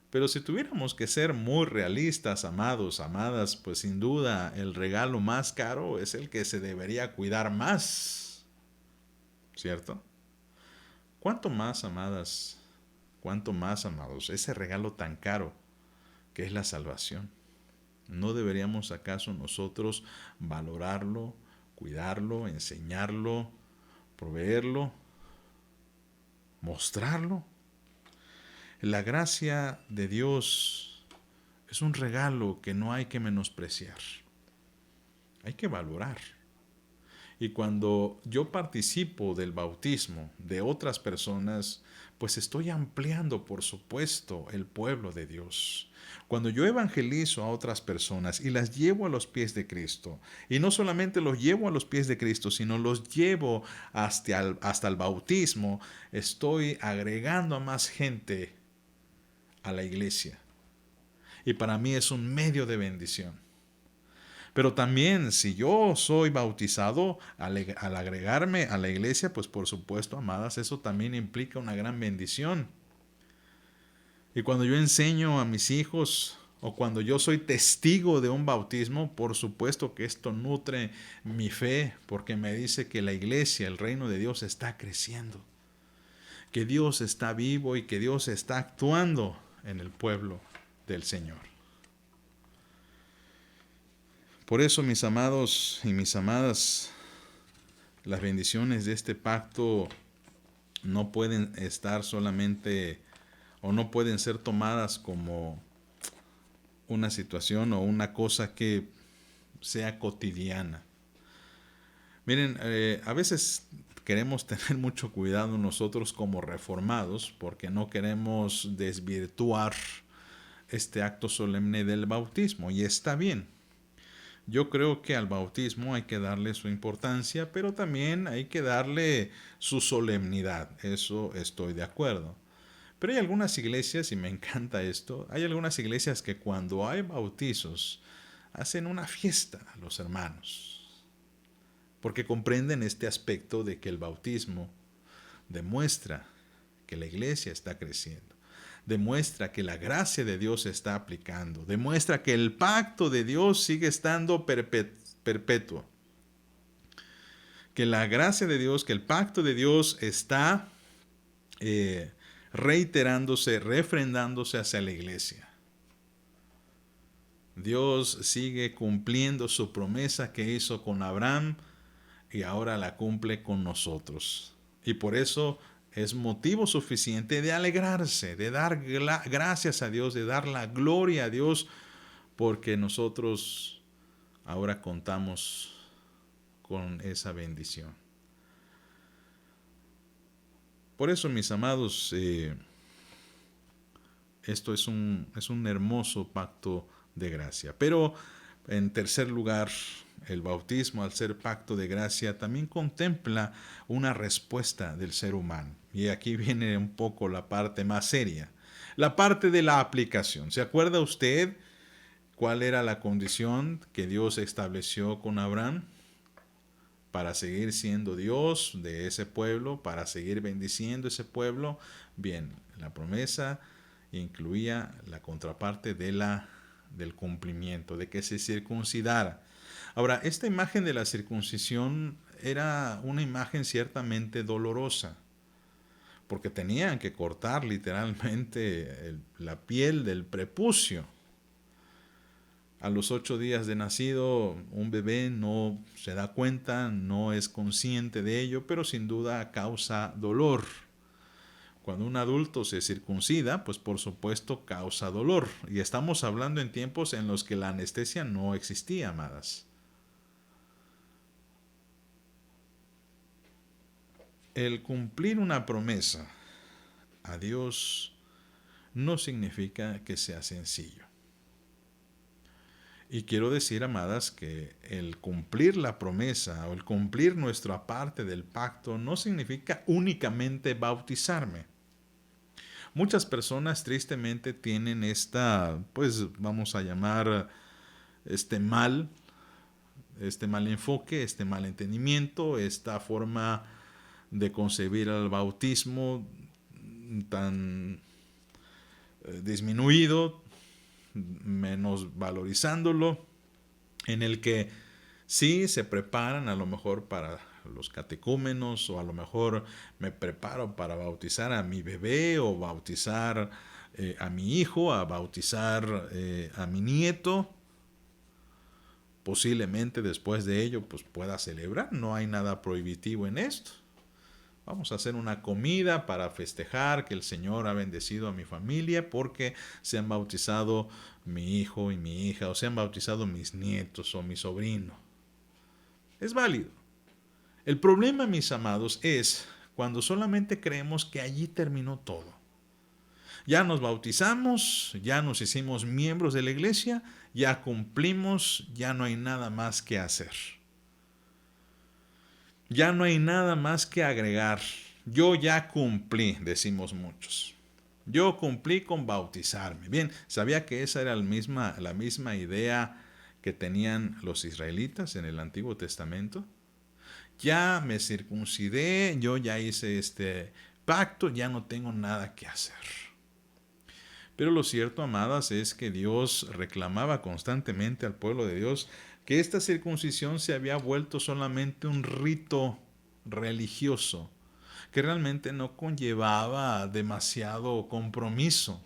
Pero si tuviéramos que ser muy realistas, amados, amadas, pues sin duda el regalo más caro es el que se debería cuidar más, ¿cierto? ¿Cuánto más, amadas? ¿Cuánto más, amados? Ese regalo tan caro que es la salvación. ¿No deberíamos acaso nosotros valorarlo, cuidarlo, enseñarlo, proveerlo, mostrarlo? La gracia de Dios es un regalo que no hay que menospreciar. Hay que valorar. Y cuando yo participo del bautismo de otras personas, pues estoy ampliando, por supuesto, el pueblo de Dios. Cuando yo evangelizo a otras personas y las llevo a los pies de Cristo, y no solamente los llevo a los pies de Cristo, sino los llevo hasta el bautismo, estoy agregando a más gente a la iglesia. Y para mí es un medio de bendición. Pero también si yo soy bautizado, al agregarme a la iglesia, pues por supuesto, amadas, eso también implica una gran bendición. Y cuando yo enseño a mis hijos o cuando yo soy testigo de un bautismo, por supuesto que esto nutre mi fe porque me dice que la iglesia, el reino de Dios está creciendo, que Dios está vivo y que Dios está actuando en el pueblo del Señor. Por eso, mis amados y mis amadas, las bendiciones de este pacto no pueden estar solamente o no pueden ser tomadas como una situación o una cosa que sea cotidiana. Miren, a veces queremos tener mucho cuidado nosotros como reformados porque no queremos desvirtuar este acto solemne del bautismo, y está bien. Yo creo que al bautismo hay que darle su importancia, pero también hay que darle su solemnidad. Eso estoy de acuerdo. Pero hay algunas iglesias, y me encanta esto, hay algunas iglesias que cuando hay bautizos hacen una fiesta a los hermanos, porque comprenden este aspecto de que el bautismo demuestra que la iglesia está creciendo, demuestra que la gracia de Dios se está aplicando, demuestra que el pacto de Dios sigue estando perpetuo, que la gracia de Dios, que el pacto de Dios está reiterándose, refrendándose hacia la iglesia. Dios sigue cumpliendo su promesa que hizo con Abraham y ahora la cumple con nosotros. Y por eso es motivo suficiente de alegrarse, de dar gracias a Dios, de dar la gloria a Dios, porque nosotros ahora contamos con esa bendición. Por eso, mis amados, esto es un hermoso pacto de gracia. Pero en tercer lugar, el bautismo, al ser pacto de gracia, también contempla una respuesta del ser humano. Y aquí viene un poco la parte más seria, la parte de la aplicación. ¿Se acuerda usted cuál era la condición que Dios estableció con Abraham? Para seguir siendo Dios de ese pueblo, para seguir bendiciendo ese pueblo. Bien, la promesa incluía la contraparte del cumplimiento, de que se circuncidara. Ahora, esta imagen de la circuncisión era una imagen ciertamente dolorosa, porque tenían que cortar literalmente la piel del prepucio. A los 8 días de nacido, un bebé no se da cuenta, no es consciente de ello, pero sin duda causa dolor. Cuando un adulto se circuncida, pues por supuesto causa dolor. Y estamos hablando en tiempos en los que la anestesia no existía, amadas. El cumplir una promesa a Dios no significa que sea sencillo. Y quiero decir, amadas, que el cumplir la promesa o el cumplir nuestra parte del pacto no significa únicamente bautizarme. Muchas personas tristemente tienen pues vamos a llamar mal enfoque, mal entendimiento, esta forma de concebir el bautismo tan disminuido, menos valorizándolo, en el que sí se preparan a lo mejor para los catecúmenos, o a lo mejor me preparo para bautizar a mi bebé, o bautizar a mi hijo, a bautizar a mi nieto. Posiblemente después de ello pues pueda celebrar, no hay nada prohibitivo en esto. Vamos a hacer una comida para festejar que el Señor ha bendecido a mi familia porque se han bautizado mi hijo y mi hija, o se han bautizado mis nietos o mi sobrino. Es válido. El problema, mis amados, es cuando solamente creemos que allí terminó todo. Ya nos bautizamos, ya nos hicimos miembros de la iglesia, ya cumplimos, ya no hay nada más que hacer. Ya no hay nada más que agregar. Yo ya cumplí, decimos muchos. Yo cumplí con bautizarme. Bien, sabía que esa era la misma idea que tenían los israelitas en el Antiguo Testamento. Ya me circuncidé, yo ya hice este pacto, ya no tengo nada que hacer. Pero lo cierto, amadas, es que Dios reclamaba constantemente al pueblo de Dios que esta circuncisión se había vuelto solamente un rito religioso, que realmente no conllevaba demasiado compromiso.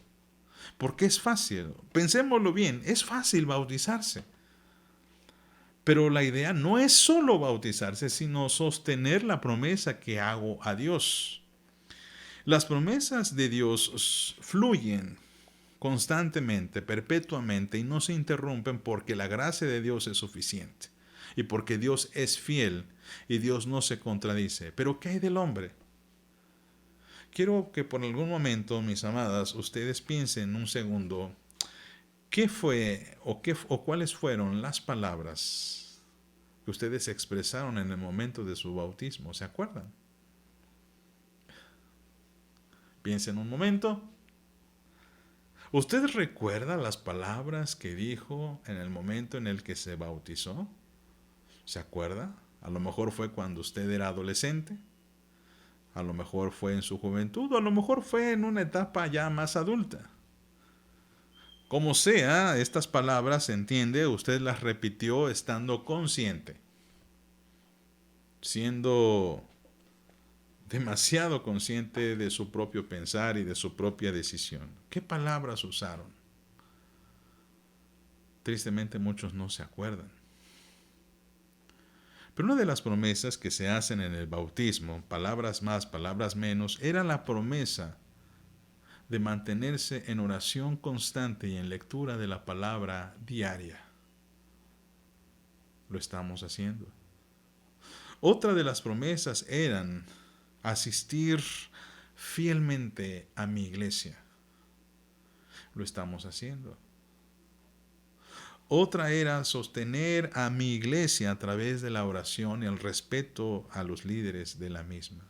Porque es fácil, pensémoslo bien, es fácil bautizarse. Pero la idea no es solo bautizarse, sino sostener la promesa que hago a Dios. Las promesas de Dios fluyen constantemente, perpetuamente, y no se interrumpen porque la gracia de Dios es suficiente y porque Dios es fiel y Dios no se contradice. Pero ¿qué hay del hombre? Quiero que por algún momento, mis amadas, ustedes piensen un segundo, ¿qué fue o cuáles fueron las palabras que ustedes expresaron en el momento de su bautismo? ¿Se acuerdan? Piensen un momento. ¿Usted recuerda las palabras que dijo en el momento en el que se bautizó? ¿Se acuerda? A lo mejor fue cuando usted era adolescente, a lo mejor fue en su juventud, o a lo mejor fue en una etapa ya más adulta. Como sea, estas palabras, se entiende, usted las repitió estando consciente, siendo demasiado consciente de su propio pensar y de su propia decisión. ¿Qué palabras usaron? Tristemente muchos no se acuerdan. Pero una de las promesas que se hacen en el bautismo, palabras más, palabras menos, era la promesa de mantenerse en oración constante y en lectura de la palabra diaria. Lo estamos haciendo. Otra de las promesas eran asistir fielmente a mi iglesia. Lo estamos haciendo. Otra era sostener a mi iglesia a través de la oración y el respeto a los líderes de la misma.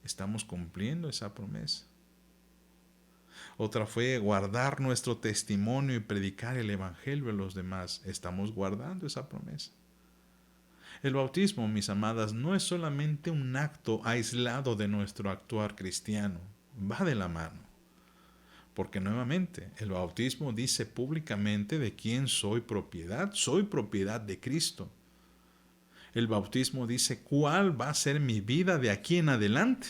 Estamos cumpliendo esa promesa. Otra fue guardar nuestro testimonio y predicar el evangelio a los demás. Estamos guardando esa promesa. El bautismo, mis amadas, no es solamente un acto aislado de nuestro actuar cristiano. Va de la mano. Porque nuevamente, el bautismo dice públicamente de quién soy propiedad de Cristo. El bautismo dice cuál va a ser mi vida de aquí en adelante.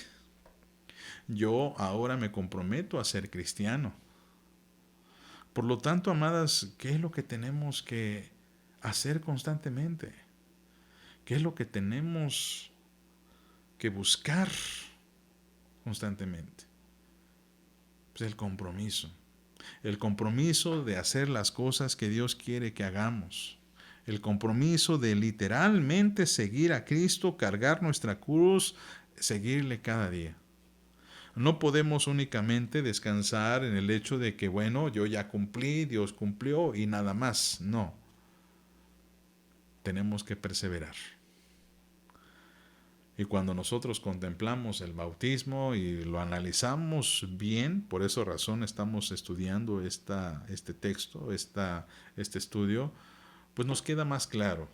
Yo ahora me comprometo a ser cristiano. Por lo tanto, amadas, ¿qué es lo que tenemos que hacer constantemente? ¿Qué es lo que tenemos que buscar constantemente? Pues el compromiso. El compromiso de hacer las cosas que Dios quiere que hagamos. El compromiso de literalmente seguir a Cristo, cargar nuestra cruz, seguirle cada día. No podemos únicamente descansar en el hecho de que, bueno, yo ya cumplí, Dios cumplió y nada más. No. Tenemos que perseverar. Y cuando nosotros contemplamos el bautismo y lo analizamos bien, por esa razón estamos estudiando este texto, este estudio, pues nos queda más claro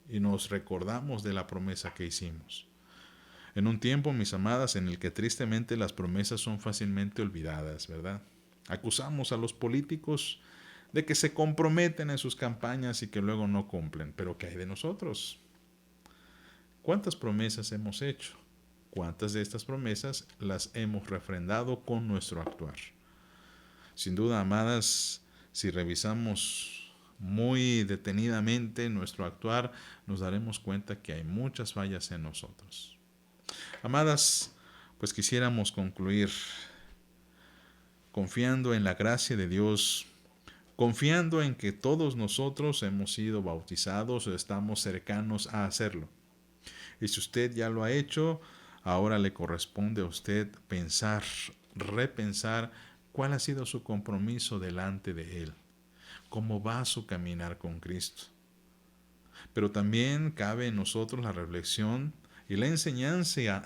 y nos recordamos de la promesa que hicimos. En un tiempo, mis amadas, en el que tristemente las promesas son fácilmente olvidadas, ¿verdad? Acusamos a los políticos de que se comprometen en sus campañas y que luego no cumplen. Pero ¿qué hay de nosotros? ¿Cuántas promesas hemos hecho? ¿Cuántas de estas promesas las hemos refrendado con nuestro actuar? Sin duda, amadas, si revisamos muy detenidamente nuestro actuar, nos daremos cuenta que hay muchas fallas en nosotros. Amadas, pues quisiéramos concluir confiando en la gracia de Dios, confiando en que todos nosotros hemos sido bautizados o estamos cercanos a hacerlo. Y si usted ya lo ha hecho, ahora le corresponde a usted pensar, repensar cuál ha sido su compromiso delante de Él, cómo va su caminar con Cristo. Pero también cabe en nosotros la reflexión y la enseñanza,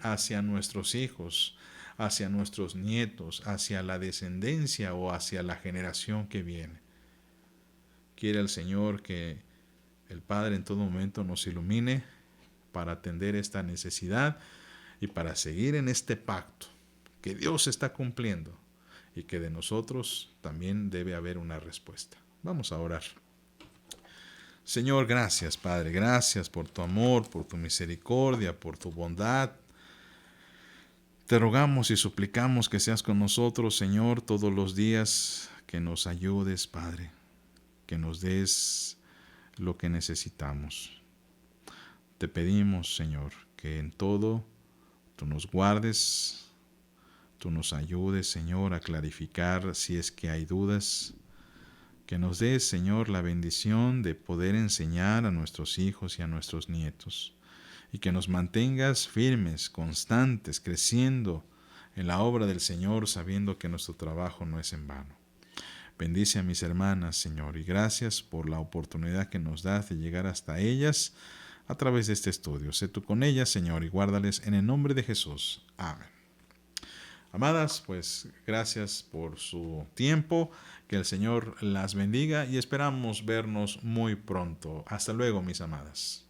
hacia nuestros hijos, hacia nuestros nietos, hacia la descendencia o hacia la generación que viene. Quiere el Señor que el Padre en todo momento nos ilumine para atender esta necesidad y para seguir en este pacto que Dios está cumpliendo y que de nosotros también debe haber una respuesta. Vamos a orar. Señor, gracias, Padre, gracias por tu amor, por tu misericordia, por tu bondad. Te rogamos y suplicamos que seas con nosotros, Señor, todos los días, que nos ayudes, Padre, que nos des lo que necesitamos. Te pedimos, Señor, que en todo tú nos guardes, tú nos ayudes, Señor, a clarificar si es que hay dudas, que nos des, Señor, la bendición de poder enseñar a nuestros hijos y a nuestros nietos, y que nos mantengas firmes, constantes, creciendo en la obra del Señor, sabiendo que nuestro trabajo no es en vano. Bendice a mis hermanas, Señor, y gracias por la oportunidad que nos das de llegar hasta ellas a través de este estudio. Sé tú con ellas, Señor, y guárdales en el nombre de Jesús. Amén. Amadas, pues gracias por su tiempo, que el Señor las bendiga y esperamos vernos muy pronto. Hasta luego, mis amadas.